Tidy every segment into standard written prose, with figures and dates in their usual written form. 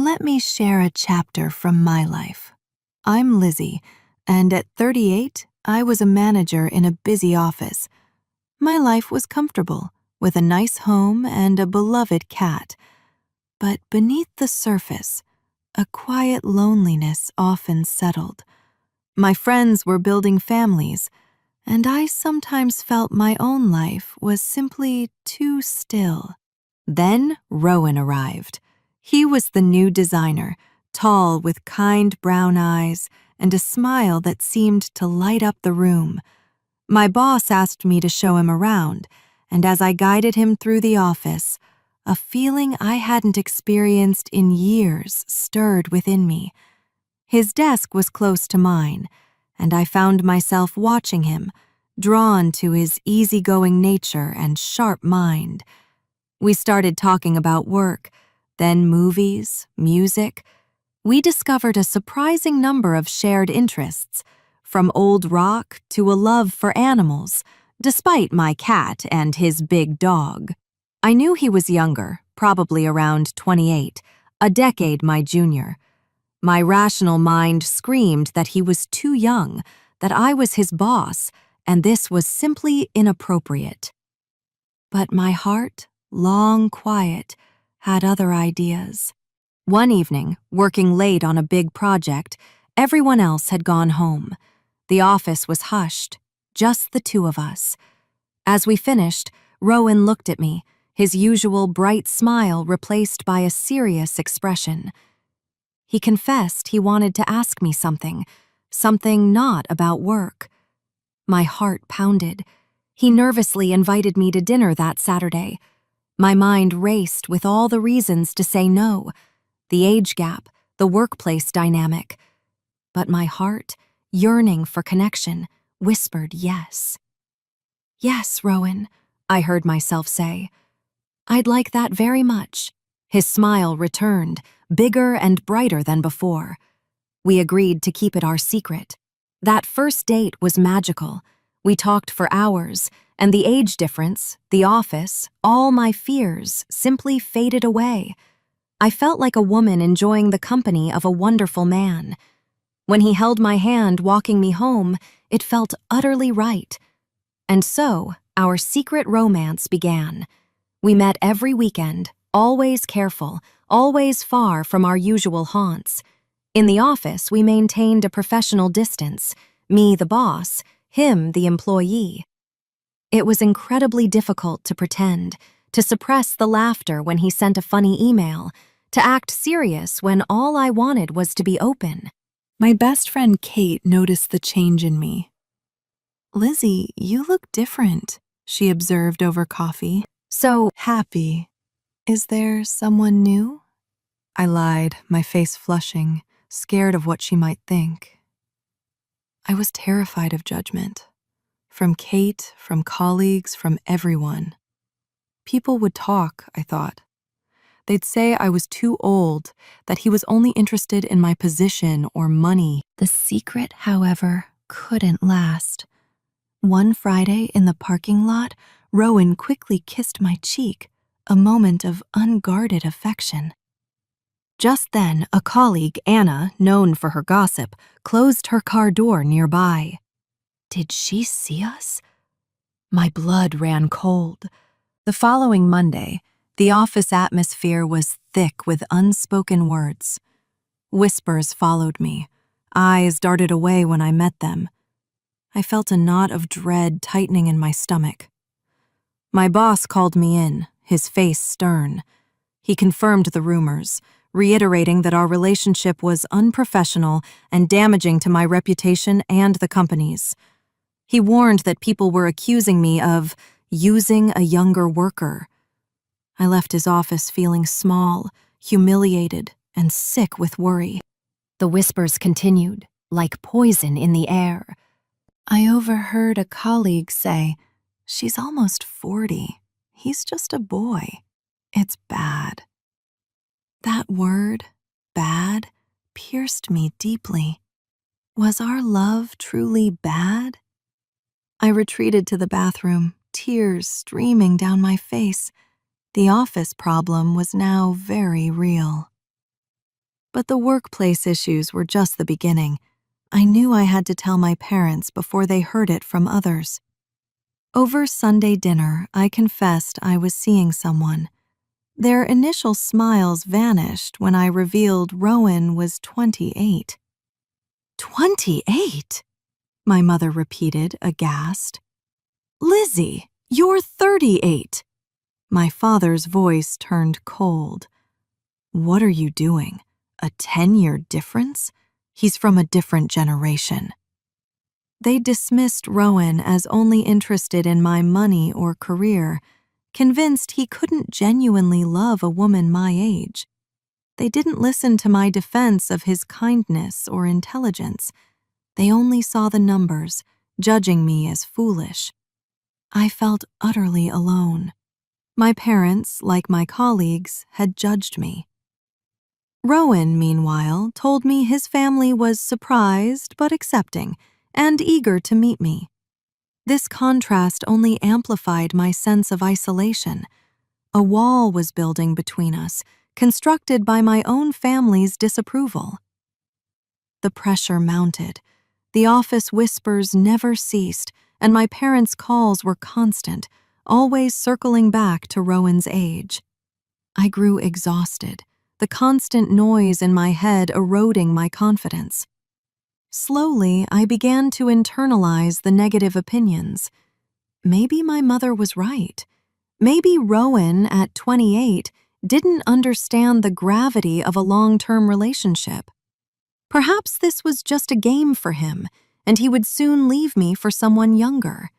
Let me share a chapter from my life. I'm Lizzie, and at 38, I was a manager in a busy office. My life was comfortable, with a nice home and a beloved cat. But beneath the surface, a quiet loneliness often settled. My friends were building families, and I sometimes felt my own life was simply too still. Then Rowan arrived. He was the new designer, tall with kind brown eyes and a smile that seemed to light up the room. My boss asked me to show him around, and as I guided him through the office, a feeling I hadn't experienced in years stirred within me. His desk was close to mine, and I found myself watching him, drawn to his easygoing nature and sharp mind. We started talking about work, then movies, music. We discovered a surprising number of shared interests, from old rock to a love for animals, despite my cat and his big dog. I knew he was younger, probably around 28, a decade my junior. My rational mind screamed that he was too young, that I was his boss, and this was simply inappropriate. But my heart, long quiet, had other ideas. One evening, working late on a big project, everyone else had gone home. The office was hushed, just the two of us. As we finished, Rowan looked at me, his usual bright smile replaced by a serious expression. He confessed he wanted to ask me something not about work. My heart pounded. He nervously invited me to dinner that Saturday. My mind raced with all the reasons to say no, the age gap, the workplace dynamic. But my heart, yearning for connection, whispered yes. Yes, Rowan, I heard myself say. I'd like that very much. His smile returned, bigger and brighter than before. We agreed to keep it our secret. That first date was magical. We talked for hours, and the age difference, the office, all my fears simply faded away. I felt like a woman enjoying the company of a wonderful man. When he held my hand walking me home, it felt utterly right. And so, our secret romance began. We met every weekend, always careful, always far from our usual haunts. In the office, we maintained a professional distance, me the boss, him the employee. It was incredibly difficult to pretend, to suppress the laughter when he sent a funny email, to act serious when all I wanted was to be open. My best friend Kate noticed the change in me. "Lizzie, you look different," she observed over coffee. "So happy. Is there someone new?" I lied, my face flushing, scared of what she might think. I was terrified of judgment. From Kate, from colleagues, from everyone. People would talk, I thought. They'd say I was too old, that he was only interested in my position or money. The secret, however, couldn't last. One Friday in the parking lot, Rowan quickly kissed my cheek, a moment of unguarded affection. Just then, a colleague, Anna, known for her gossip, closed her car door nearby. Did she see us? My blood ran cold. The following Monday, the office atmosphere was thick with unspoken words. Whispers followed me. Eyes darted away when I met them. I felt a knot of dread tightening in my stomach. My boss called me in, his face stern. He confirmed the rumors, reiterating that our relationship was unprofessional and damaging to my reputation and the company's. He warned that people were accusing me of using a younger worker. I left his office feeling small, humiliated, and sick with worry. The whispers continued, like poison in the air. I overheard a colleague say, "She's almost 40. He's just a boy. It's bad." That word, bad, pierced me deeply. Was our love truly bad? I retreated to the bathroom, tears streaming down my face. The office problem was now very real. But the workplace issues were just the beginning. I knew I had to tell my parents before they heard it from others. Over Sunday dinner, I confessed I was seeing someone. Their initial smiles vanished when I revealed Rowan was 28. 28? My mother repeated, aghast. Lizzie, you're 38. My father's voice turned cold. What are you doing? A 10-year difference? He's from a different generation. They dismissed Rowan as only interested in my money or career, convinced he couldn't genuinely love a woman my age. They didn't listen to my defense of his kindness or intelligence. They only saw the numbers, judging me as foolish. I felt utterly alone. My parents, like my colleagues, had judged me. Rowan, meanwhile, told me his family was surprised but accepting and eager to meet me. This contrast only amplified my sense of isolation. A wall was building between us, constructed by my own family's disapproval. The pressure mounted. The office whispers never ceased, and my parents' calls were constant, always circling back to Rowan's age. I grew exhausted, the constant noise in my head eroding my confidence. Slowly, I began to internalize the negative opinions. Maybe my mother was right. Maybe Rowan, at 28, didn't understand the gravity of a long-term relationship. Perhaps this was just a game for him, and he would soon leave me for someone younger.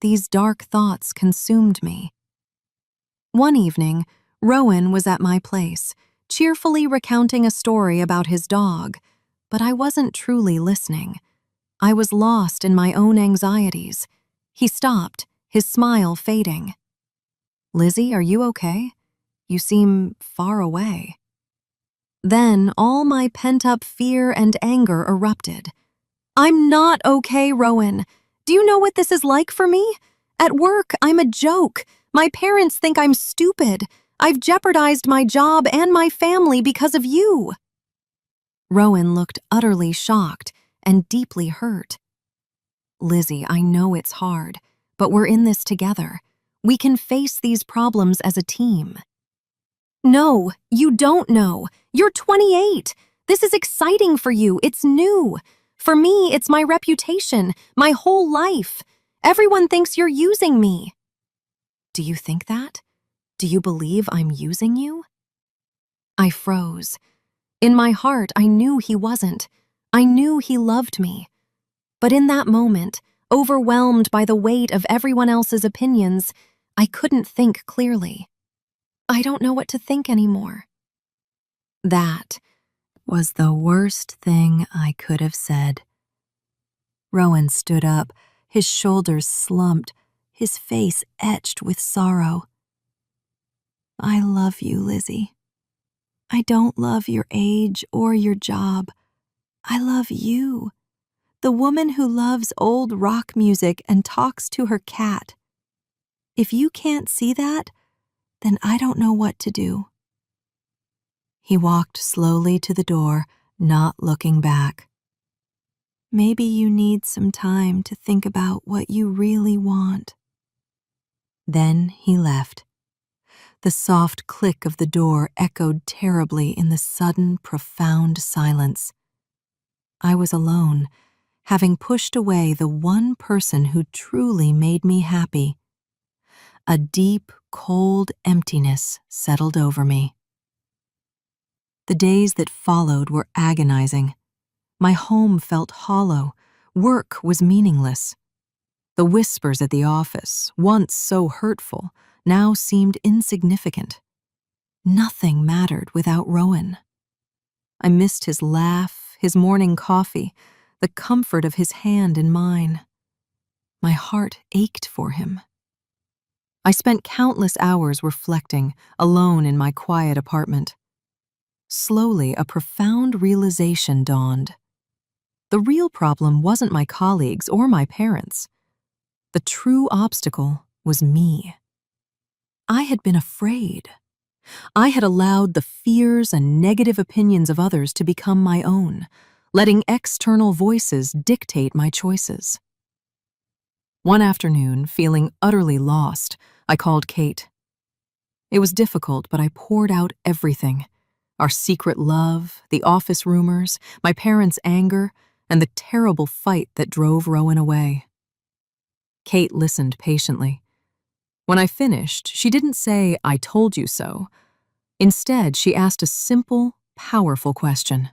These dark thoughts consumed me. One evening, Rowan was at my place, cheerfully recounting a story about his dog, but I wasn't truly listening. I was lost in my own anxieties. He stopped, his smile fading. Lizzie, are you okay? You seem far away. Then all my pent-up fear and anger erupted. I'm not okay, Rowan. Do you know what this is like for me? At work, I'm a joke. My parents think I'm stupid. I've jeopardized my job and my family because of you. Rowan looked utterly shocked and deeply hurt. Lizzie, I know it's hard, but we're in this together. We can face these problems as a team. No, you don't know. You're 28. This is exciting for you. It's new. For me, it's my reputation, my whole life. Everyone thinks you're using me. Do you think that? Do you believe I'm using you? I froze. In my heart, I knew he wasn't. I knew he loved me. But in that moment, overwhelmed by the weight of everyone else's opinions, I couldn't think clearly. I don't know what to think anymore. That was the worst thing I could have said. Rowan stood up, his shoulders slumped, his face etched with sorrow. I love you, Lizzie. I don't love your age or your job. I love you, the woman who loves old rock music and talks to her cat. If you can't see that, then I don't know what to do. He walked slowly to the door, not looking back. Maybe you need some time to think about what you really want. Then he left. The soft click of the door echoed terribly in the sudden, profound silence. I was alone, having pushed away the one person who truly made me happy. A deep, cold emptiness settled over me. The days that followed were agonizing. My home felt hollow. Work was meaningless. The whispers at the office, once so hurtful, now seemed insignificant. Nothing mattered without Rowan. I missed his laugh, his morning coffee, the comfort of his hand in mine. My heart ached for him. I spent countless hours reflecting, alone in my quiet apartment. Slowly, a profound realization dawned. The real problem wasn't my colleagues or my parents. The true obstacle was me. I had been afraid. I had allowed the fears and negative opinions of others to become my own, letting external voices dictate my choices. One afternoon, feeling utterly lost, I called Kate. It was difficult, but I poured out everything: our secret love, the office rumors, my parents' anger, and the terrible fight that drove Rowan away. Kate listened patiently. When I finished, she didn't say, "I told you so." Instead, she asked a simple, powerful question.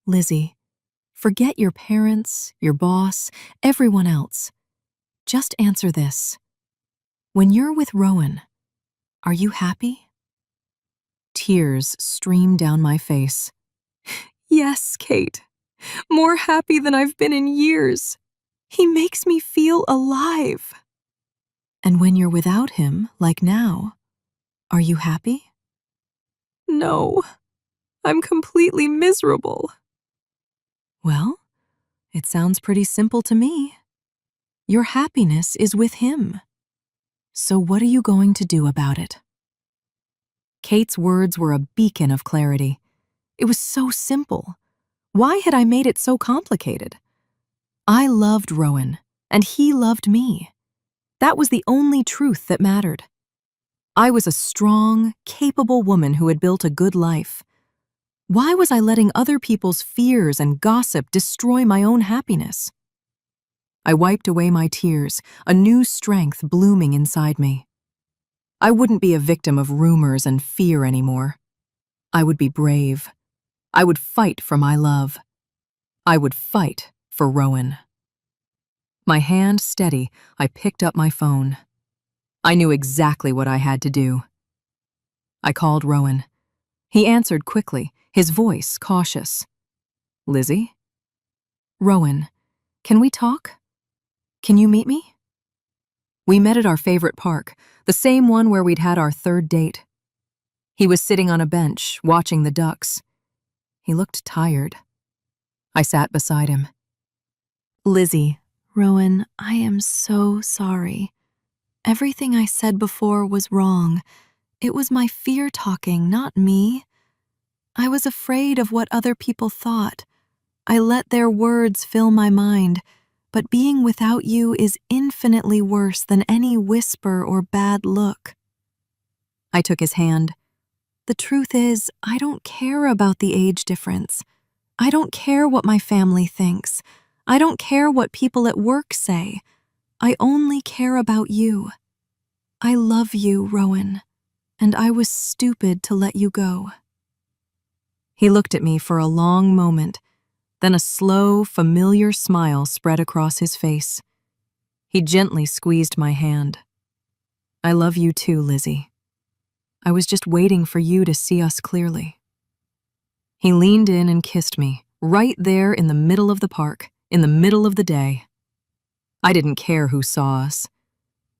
"Lizzie, forget your parents, your boss, everyone else. Just answer this. When you're with Rowan, are you happy?" Tears streamed down my face. "Yes, Kate. More happy than I've been in years. He makes me feel alive." "And when you're without him, like now, are you happy?" "No, I'm completely miserable." "Well, it sounds pretty simple to me. Your happiness is with him. So what are you going to do about it?" Kate's words were a beacon of clarity. It was so simple. Why had I made it so complicated? I loved Rowan, and he loved me. That was the only truth that mattered. I was a strong, capable woman who had built a good life. Why was I letting other people's fears and gossip destroy my own happiness? I wiped away my tears, a new strength blooming inside me. I wouldn't be a victim of rumors and fear anymore. I would be brave. I would fight for my love. I would fight for Rowan. My hand steady, I picked up my phone. I knew exactly what I had to do. I called Rowan. He answered quickly, his voice cautious. "Lizzie?" "Rowan, can we talk? Can you meet me?" We met at our favorite park, the same one where we'd had our third date. He was sitting on a bench, watching the ducks. He looked tired. I sat beside him. "Lizzie, Rowan, I am so sorry. Everything I said before was wrong. It was my fear talking, not me. I was afraid of what other people thought. I let their words fill my mind, but being without you is infinitely worse than any whisper or bad look." I took his hand. "The truth is, I don't care about the age difference. I don't care what my family thinks. I don't care what people at work say. I only care about you. I love you, Rowan, and I was stupid to let you go." He looked at me for a long moment, then a slow, familiar smile spread across his face. He gently squeezed my hand. "I love you too, Lizzie. I was just waiting for you to see us clearly." He leaned in and kissed me, right there in the middle of the park, in the middle of the day. I didn't care who saw us.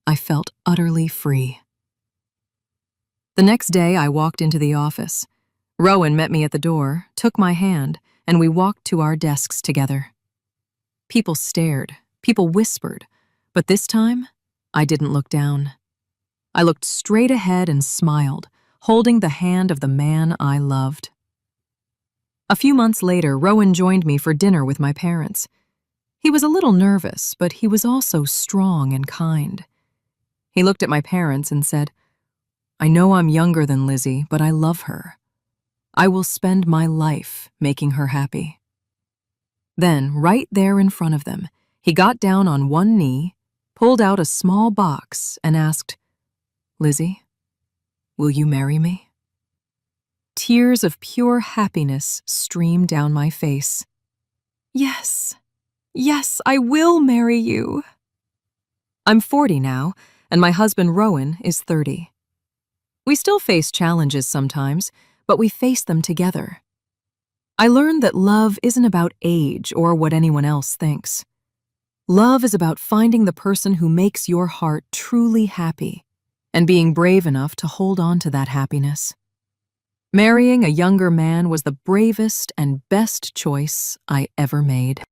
I felt utterly free. The next day, I walked into the office. Rowan met me at the door, took my hand, and we walked to our desks together. People stared, people whispered, but this time, I didn't look down. I looked straight ahead and smiled, holding the hand of the man I loved. A few months later, Rowan joined me for dinner with my parents. He was a little nervous, but he was also strong and kind. He looked at my parents and said, "I know I'm younger than Lizzie, but I love her. I will spend my life making her happy." Then, right there in front of them, he got down on one knee, pulled out a small box, and asked, "Lizzie, will you marry me?" Tears of pure happiness streamed down my face. "Yes, yes, I will marry you." I'm 40 now, and my husband Rowan is 30. We still face challenges sometimes, but we face them together. I learned that love isn't about age or what anyone else thinks. Love is about finding the person who makes your heart truly happy and being brave enough to hold on to that happiness. Marrying a younger man was the bravest and best choice I ever made.